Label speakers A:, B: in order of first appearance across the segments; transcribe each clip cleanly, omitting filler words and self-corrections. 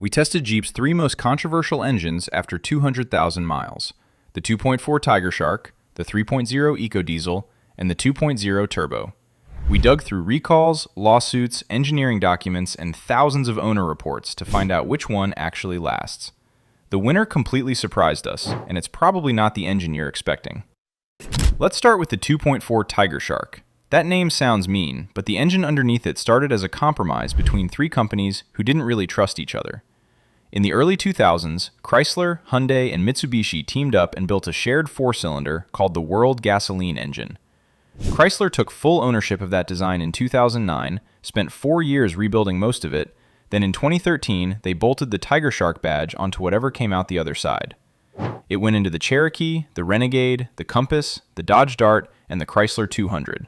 A: We tested Jeep's three most controversial engines after 200,000 miles: the 2.4 Tigershark, the 3.0 EcoDiesel, and the 2.0 Turbo. We dug through recalls, lawsuits, engineering documents, and thousands of owner reports to find out which one actually lasts. The winner completely surprised us, and it's probably not the engine you're expecting. Let's start with the 2.4 Tigershark. That name sounds mean, but the engine underneath it started as a compromise between three companies who didn't really trust each other. In the early 2000s, Chrysler, Hyundai, and Mitsubishi teamed up and built a shared four-cylinder called the World Gasoline Engine. Chrysler took full ownership of that design in 2009, spent 4 years rebuilding most of it, then in 2013 they bolted the Tigershark badge onto whatever came out the other side. It went into the Cherokee, the Renegade, the Compass, the Dodge Dart, and the Chrysler 200.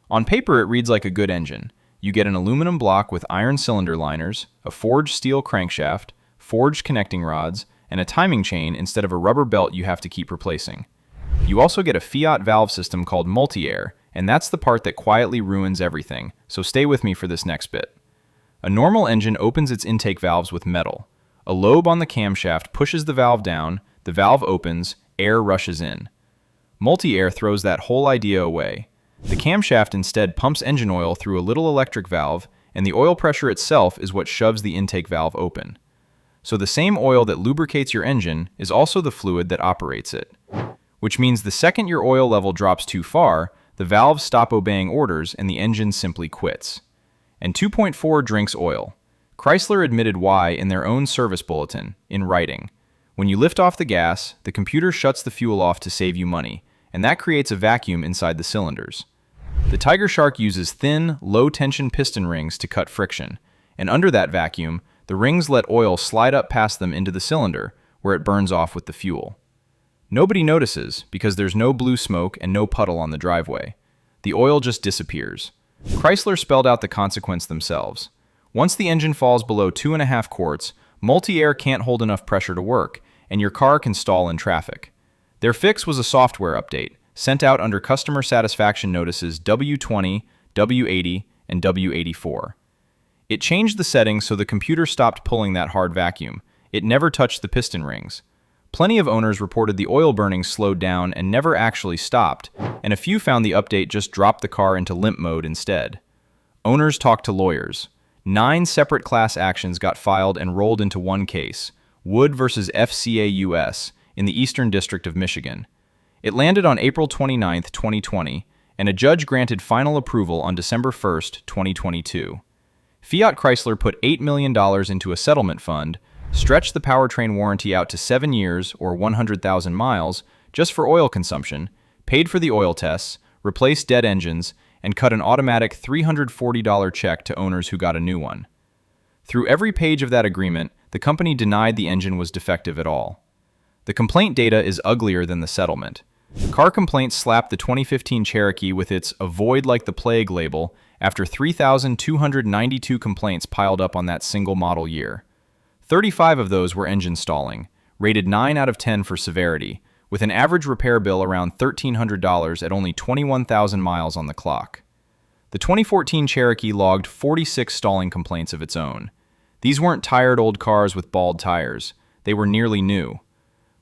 A: On paper it reads like a good engine. You get an aluminum block with iron cylinder liners, a forged steel crankshaft, forged connecting rods, and a timing chain instead of a rubber belt you have to keep replacing. You also get a Fiat valve system called multi-air, and that's the part that quietly ruins everything, so stay with me for this next bit. A normal engine opens its intake valves with metal. A lobe on the camshaft pushes the valve down, the valve opens, air rushes in. Multi-air throws that whole idea away. The camshaft instead pumps engine oil through a little electric valve, and the oil pressure itself is what shoves the intake valve open. So the same oil that lubricates your engine is also the fluid that operates it. Which means the second your oil level drops too far, the valves stop obeying orders and the engine simply quits. And 2.4 drinks oil. Chrysler admitted why in their own service bulletin, in writing. When you lift off the gas, the computer shuts the fuel off to save you money, and that creates a vacuum inside the cylinders. The Tigershark uses thin, low-tension piston rings to cut friction, and under that vacuum, the rings let oil slide up past them into the cylinder, where it burns off with the fuel. Nobody notices because there's no blue smoke and no puddle on the driveway. The oil just disappears. Chrysler spelled out the consequence themselves. Once the engine falls below 2.5 quarts, multi-air can't hold enough pressure to work, and your car can stall in traffic. Their fix was a software update, sent out under customer satisfaction notices W20, W80, and W84. It changed the settings so the computer stopped pulling that hard vacuum. It never touched the piston rings. Plenty of owners reported the oil burning slowed down and never actually stopped, and a few found the update just dropped the car into limp mode instead. Owners talked to lawyers. 9 separate class actions got filed and rolled into one case, Wood versus FCA US, in the Eastern District of Michigan. It landed on April 29, 2020, and a judge granted final approval on December 1, 2022. Fiat Chrysler put $8 million into a settlement fund, stretched the powertrain warranty out to 7 years or 100,000 miles just for oil consumption, paid for the oil tests, replaced dead engines, and cut an automatic $340 check to owners who got a new one. Through every page of that agreement, the company denied the engine was defective at all. The complaint data is uglier than the settlement. Car complaints slapped the 2015 Cherokee with its "Avoid like the plague" label after 3,292 complaints piled up on that single model year. 35 of those were engine stalling, rated 9 out of 10 for severity, with an average repair bill around $1,300 at only 21,000 miles on the clock. The 2014 Cherokee logged 46 stalling complaints of its own. These weren't tired old cars with bald tires. They were nearly new.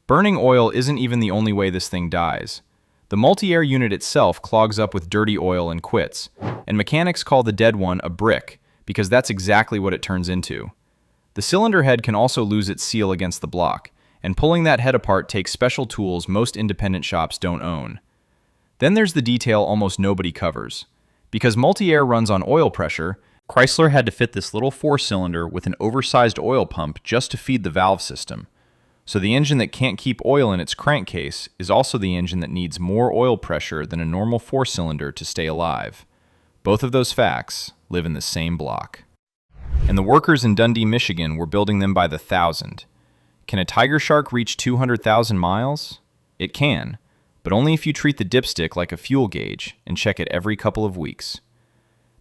A: Burning oil isn't even the only way this thing dies. The multi-air unit itself clogs up with dirty oil and quits, and mechanics call the dead one a brick because that's exactly what it turns into. The cylinder head can also lose its seal against the block, and pulling that head apart takes special tools most independent shops don't own. Then there's the detail almost nobody covers. Because multi-air runs on oil pressure, Chrysler had to fit this little 4-cylinder with an oversized oil pump just to feed the valve system. So the engine that can't keep oil in its crankcase is also the engine that needs more oil pressure than a normal 4-cylinder to stay alive. Both of those facts live in the same block. And the workers in Dundee, Michigan were building them by the thousand. Can a Tigershark reach 200,000 miles? It can, but only if you treat the dipstick like a fuel gauge and check it every couple of weeks.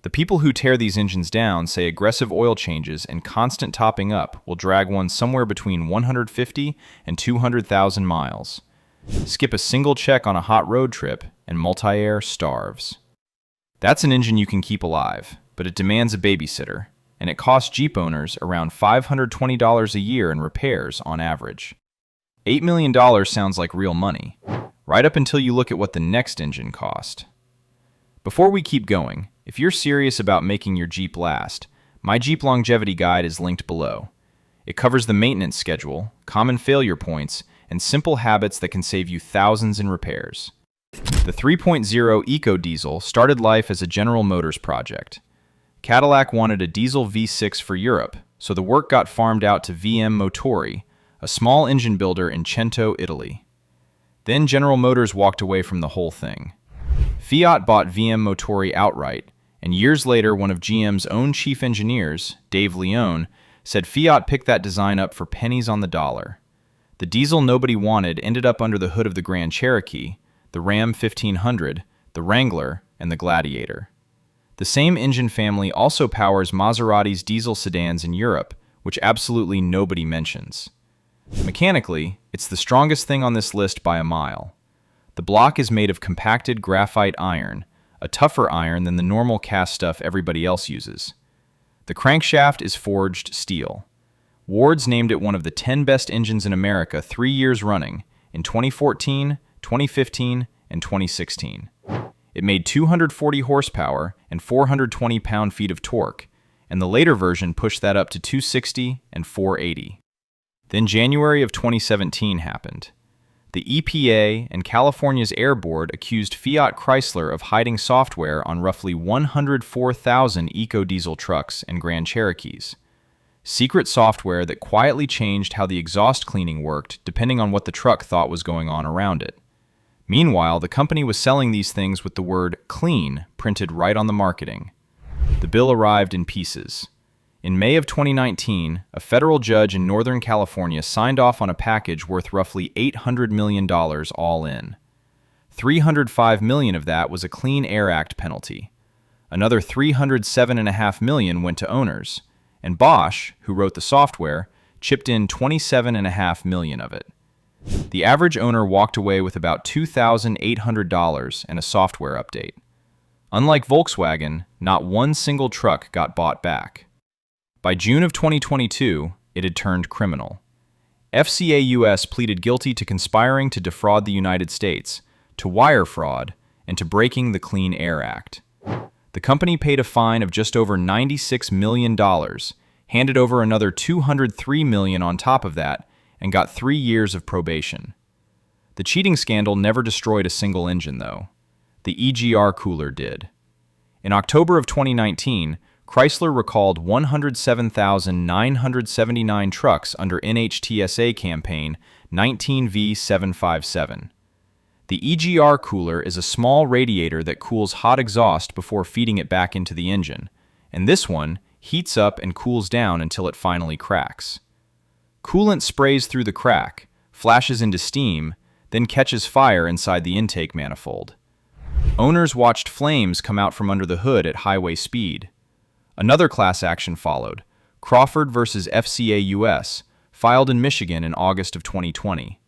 A: The people who tear these engines down say aggressive oil changes and constant topping up will drag one somewhere between 150 and 200,000 miles. Skip a single check on a hot road trip and multi-air starves. That's an engine you can keep alive, but it demands a babysitter. and it costs Jeep owners around $520 a year in repairs on average. $8 million sounds like real money, right up until you look at what the next engine cost. Before we keep going, if you're serious about making your Jeep last, my Jeep Longevity Guide is linked below. It covers the maintenance schedule, common failure points, and simple habits that can save you thousands in repairs. The 3.0 EcoDiesel started life as a General Motors project. Cadillac wanted a diesel V6 for Europe, so the work got farmed out to VM Motori, a small engine builder in Cento, Italy. Then General Motors walked away from the whole thing. Fiat bought VM Motori outright, and years later one of GM's own chief engineers, Dave Leone, said Fiat picked that design up for pennies on the dollar. The diesel nobody wanted ended up under the hood of the Grand Cherokee, the Ram 1500, the Wrangler, and the Gladiator. The same engine family also powers Maserati's diesel sedans in Europe, which absolutely nobody mentions. Mechanically, it's the strongest thing on this list by a mile. The block is made of compacted graphite iron, a tougher iron than the normal cast stuff everybody else uses. The crankshaft is forged steel. Ward's named it one of the 10 best engines in America 3 years running, in 2014, 2015, and 2016. It made 240 horsepower and 420 pound-feet of torque, and the later version pushed that up to 260 and 480. Then January of 2017 happened. The EPA and California's Air Board accused Fiat Chrysler of hiding software on roughly 104,000 EcoDiesel trucks and Grand Cherokees. Secret software that quietly changed how the exhaust cleaning worked depending on what the truck thought was going on around it. Meanwhile, the company was selling these things with the word "clean" printed right on the marketing. The bill arrived in pieces. In May of 2019, a federal judge in Northern California signed off on a package worth roughly $800 million all in. $305 million of that was a Clean Air Act penalty. Another $307.5 million went to owners, and Bosch, who wrote the software, chipped in $27.5 million of it. The average owner walked away with about $2,800 and a software update. Unlike Volkswagen, not one single truck got bought back. By June of 2022, it had turned criminal. FCA US pleaded guilty to conspiring to defraud the United States, to wire fraud, and to breaking the Clean Air Act. The company paid a fine of just over $96 million, handed over another $203 million on top of that, and got 3 years of probation. The cheating scandal never destroyed a single engine, though. The EGR cooler did. In October of 2019, Chrysler recalled 107,979 trucks under NHTSA campaign 19V757. The EGR cooler is a small radiator that cools hot exhaust before feeding it back into the engine, and this one heats up and cools down until it finally cracks. Coolant sprays through the crack, flashes into steam, then catches fire inside the intake manifold. Owners watched flames come out from under the hood at highway speed. Another class action followed, Crawford versus FCA US, filed in Michigan in August of 2020.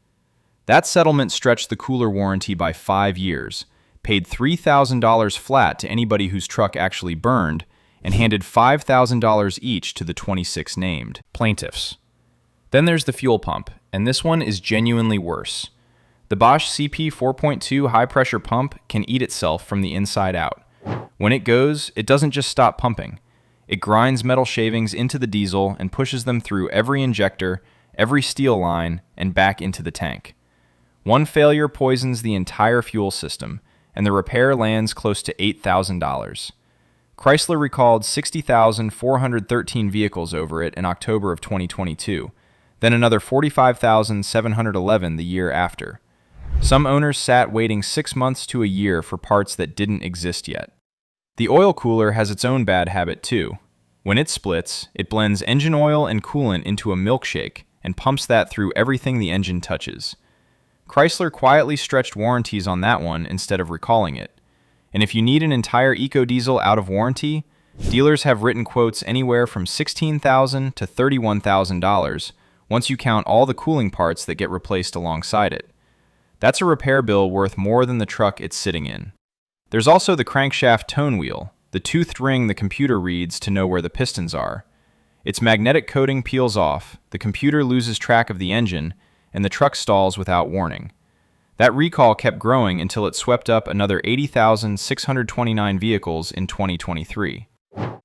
A: That settlement stretched the cooler warranty by 5 years, paid $3,000 flat to anybody whose truck actually burned, and handed $5,000 each to the 26 named plaintiffs. Then there's the fuel pump, and this one is genuinely worse. The Bosch CP 4.2 high-pressure pump can eat itself from the inside out. When it goes, it doesn't just stop pumping. It grinds metal shavings into the diesel and pushes them through every injector, every steel line, and back into the tank. One failure poisons the entire fuel system, and the repair lands close to $8,000. Chrysler recalled 60,413 vehicles over it in October of 2022, then another 45,711 the year after. Some owners sat waiting 6 months to a year for parts that didn't exist yet. The oil cooler has its own bad habit too. When it splits, it blends engine oil and coolant into a milkshake and pumps that through everything the engine touches. Chrysler quietly stretched warranties on that one instead of recalling it. And if you need an entire EcoDiesel out of warranty, dealers have written quotes anywhere from $16,000 to $31,000 once you count all the cooling parts that get replaced alongside it. That's a repair bill worth more than the truck it's sitting in. There's also the crankshaft tone wheel, the toothed ring the computer reads to know where the pistons are. Its magnetic coating peels off, the computer loses track of the engine, and the truck stalls without warning. That recall kept growing until it swept up another 80,629 vehicles in 2023.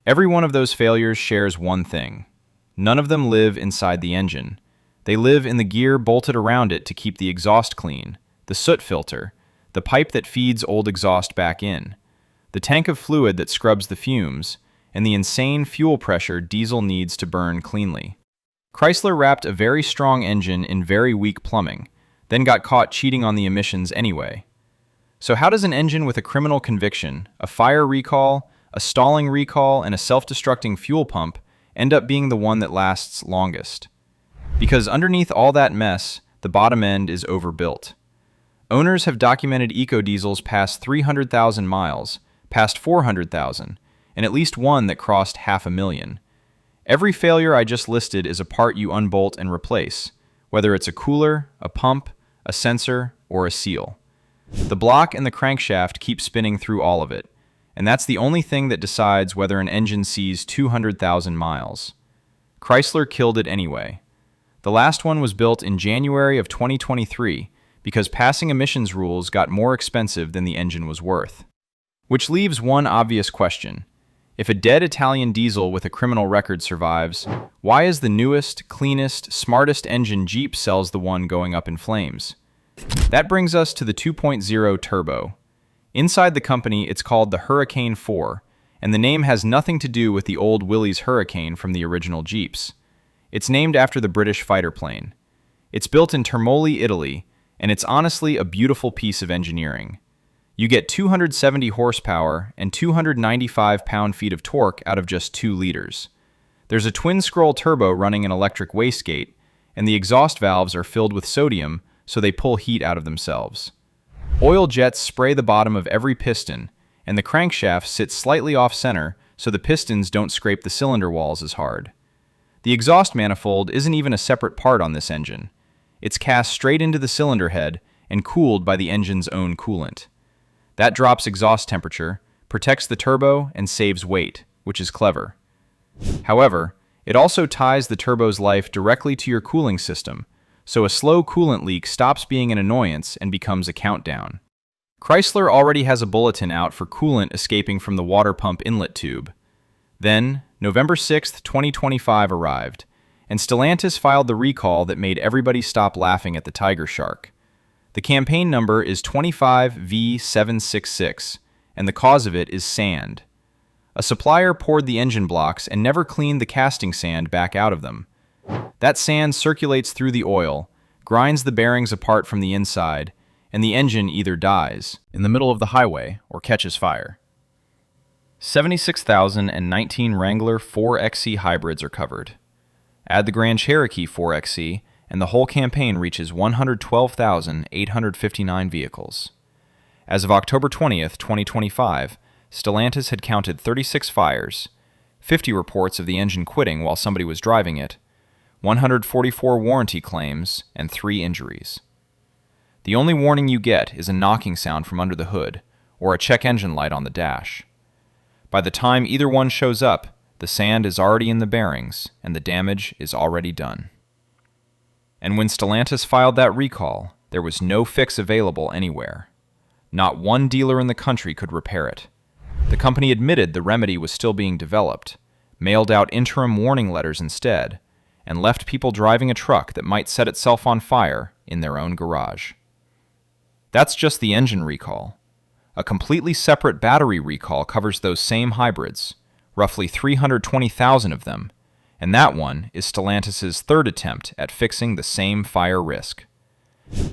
A: Every one of those failures shares one thing. None of them live inside the engine. They live in the gear bolted around it to keep the exhaust clean, the soot filter, the pipe that feeds old exhaust back in, the tank of fluid that scrubs the fumes, and the insane fuel pressure diesel needs to burn cleanly. Chrysler wrapped a very strong engine in very weak plumbing, then got caught cheating on the emissions anyway. So how does an engine with a criminal conviction, a fire recall, a stalling recall, and a self-destructing fuel pump end up being the one that lasts longest? Because underneath all that mess, the bottom end is overbuilt. Owners have documented EcoDiesels past 300,000 miles, past 400,000, and at least one that crossed 500,000. Every failure I just listed is a part you unbolt and replace, whether it's a cooler, a pump, a sensor, or a seal. The block and the crankshaft keep spinning through all of it, and that's the only thing that decides whether an engine sees 200,000 miles. Chrysler killed it anyway. The last one was built in January of 2023 because passing emissions rules got more expensive than the engine was worth. Which leaves one obvious question. If a dead Italian diesel with a criminal record survives, why is the newest, cleanest, smartest engine Jeep sells the one going up in flames? That brings us to the 2.0 Turbo. Inside the company, it's called the Hurricane 4, and the name has nothing to do with the old Willys Hurricane from the original Jeeps. It's named after the British fighter plane. It's built in Termoli, Italy, and it's honestly a beautiful piece of engineering. You get 270 horsepower and 295 pound-feet of torque out of just 2 liters. There's a twin-scroll turbo running an electric wastegate, and the exhaust valves are filled with sodium so they pull heat out of themselves. Oil jets spray the bottom of every piston, and the crankshaft sits slightly off-center so the pistons don't scrape the cylinder walls as hard. The exhaust manifold isn't even a separate part on this engine. It's cast straight into the cylinder head and cooled by the engine's own coolant. That drops exhaust temperature, protects the turbo, and saves weight, which is clever. However, it also ties the turbo's life directly to your cooling system, so a slow coolant leak stops being an annoyance and becomes a countdown. Chrysler already has a bulletin out for coolant escaping from the water pump inlet tube. Then, November 6, 2025 arrived, and Stellantis filed the recall that made everybody stop laughing at the Tigershark. The campaign number is 25V766, and the cause of it is sand. A supplier poured the engine blocks and never cleaned the casting sand back out of them. That sand circulates through the oil, grinds the bearings apart from the inside, and the engine either dies in the middle of the highway or catches fire. 76,019 Wrangler 4XE hybrids are covered. Add the Grand Cherokee 4XE, and the whole campaign reaches 112,859 vehicles. As of October 20th, 2025, Stellantis had counted 36 fires, 50 reports of the engine quitting while somebody was driving it, 144 warranty claims, and 3 injuries. The only warning you get is a knocking sound from under the hood, or a check engine light on the dash. By the time either one shows up, the sand is already in the bearings, and the damage is already done. And when Stellantis filed that recall, there was no fix available anywhere. Not one dealer in the country could repair it. The company admitted the remedy was still being developed, mailed out interim warning letters instead, and left people driving a truck that might set itself on fire in their own garage. That's just the engine recall. A completely separate battery recall covers those same hybrids, roughly 320,000 of them, and that one is Stellantis' third attempt at fixing the same fire risk.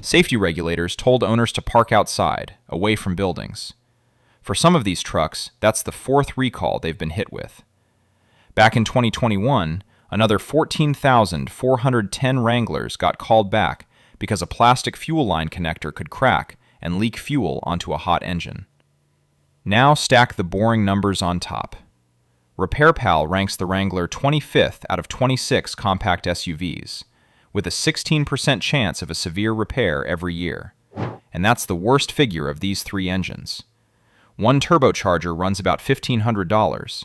A: Safety regulators told owners to park outside, away from buildings. For some of these trucks, that's the 4th recall they've been hit with. Back in 2021, another 14,410 Wranglers got called back because a plastic fuel line connector could crack and leak fuel onto a hot engine. Now stack the boring numbers on top. RepairPal ranks the Wrangler 25th out of 26 compact SUVs, with a 16% chance of a severe repair every year. And that's the worst figure of these 3 engines. One turbocharger runs about $1,500.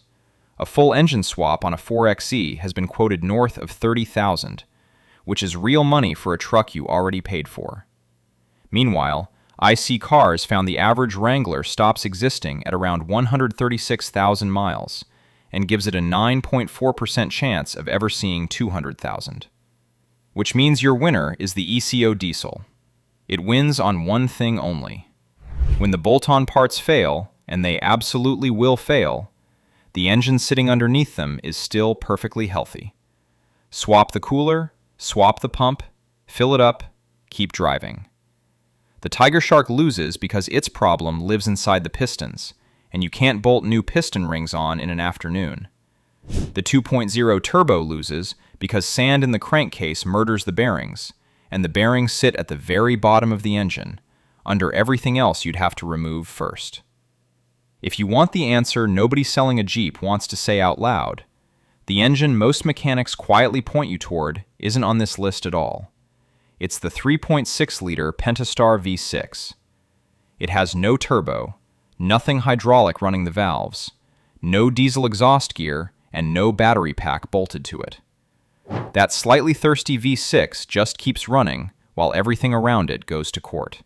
A: A full engine swap on a 4xe has been quoted north of $30,000, which is real money for a truck you already paid for. Meanwhile, IC Cars found the average Wrangler stops existing at around 136,000 miles and gives it a 9.4% chance of ever seeing 200,000. Which means your winner is the EcoDiesel. It wins on one thing only. When the bolt-on parts fail, and they absolutely will fail, the engine sitting underneath them is still perfectly healthy. Swap the cooler, swap the pump, fill it up, keep driving. The Tigershark loses because its problem lives inside the pistons, and you can't bolt new piston rings on in an afternoon. The 2.0 turbo loses because sand in the crankcase murders the bearings, and the bearings sit at the very bottom of the engine, under everything else you'd have to remove first. If you want the answer nobody selling a Jeep wants to say out loud, the engine most mechanics quietly point you toward isn't on this list at all. It's the 3.6-liter Pentastar V6. It has no turbo, nothing hydraulic running the valves, no diesel exhaust gear, and no battery pack bolted to it. That slightly thirsty V6 just keeps running while everything around it goes to court.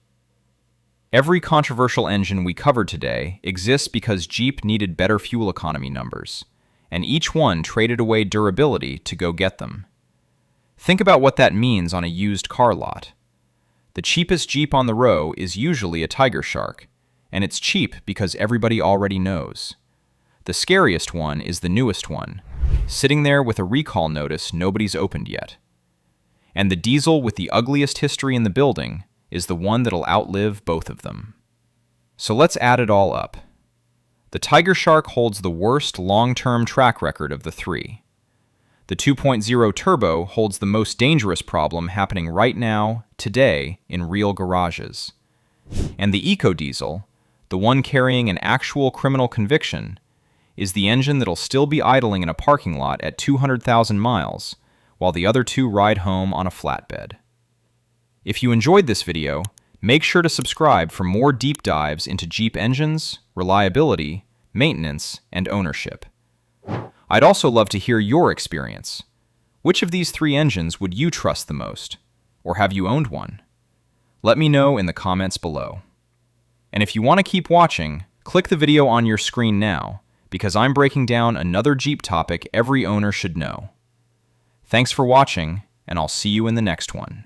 A: Every controversial engine we covered today exists because Jeep needed better fuel economy numbers, and each one traded away durability to go get them. Think about what that means on a used car lot. The cheapest Jeep on the row is usually a Tigershark, and it's cheap because everybody already knows. The scariest one is the newest one, sitting there with a recall notice nobody's opened yet. And the diesel with the ugliest history in the building is the one that'll outlive both of them. So let's add it all up. The Tigershark holds the worst long-term track record of the three. The 2.0 turbo holds the most dangerous problem happening right now, today, in real garages. And the EcoDiesel, the one carrying an actual criminal conviction, is the engine that'll still be idling in a parking lot at 200,000 miles, while the other two ride home on a flatbed. If you enjoyed this video, make sure to subscribe for more deep dives into Jeep engines, reliability, maintenance, and ownership. I'd also love to hear your experience. Which of these three engines would you trust the most? Or have you owned one? Let me know in the comments below. And if you want to keep watching, click the video on your screen now, because I'm breaking down another Jeep topic every owner should know. Thanks for watching, and I'll see you in the next one.